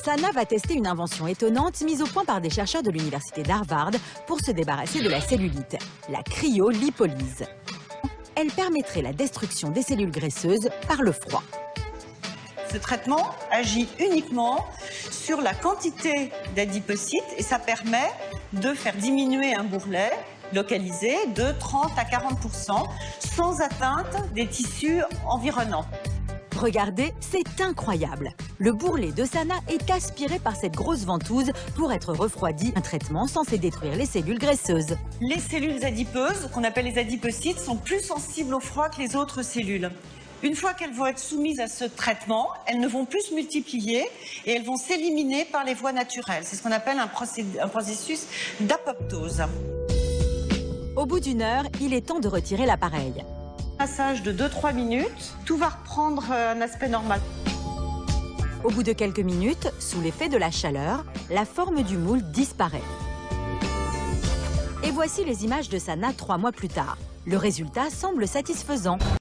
Sana va tester une invention étonnante mise au point par des chercheurs de l'université d'Harvard pour se débarrasser de la cellulite, la cryolipolyse. Elle permettrait la destruction des cellules graisseuses par le froid. Ce traitement agit uniquement sur la quantité d'adipocytes et ça permet de faire diminuer un bourrelet localisé de 30 à 40% sans atteinte des tissus environnants. Regardez, c'est incroyable. Le bourrelet de Sana est aspiré par cette grosse ventouse pour être refroidi. Un traitement censé détruire les cellules graisseuses. Les cellules adipeuses, qu'on appelle les adipocytes, sont plus sensibles au froid que les autres cellules. Une fois qu'elles vont être soumises à ce traitement, elles ne vont plus se multiplier et elles vont s'éliminer par les voies naturelles. C'est ce qu'on appelle un processus d'apoptose. Au bout d'une heure, il est temps de retirer l'appareil. Passage de 2-3 minutes, tout va reprendre un aspect normal. Au bout de quelques minutes, sous l'effet de la chaleur, la forme du moule disparaît. Et voici les images de Sana 3 mois plus tard. Le résultat semble satisfaisant.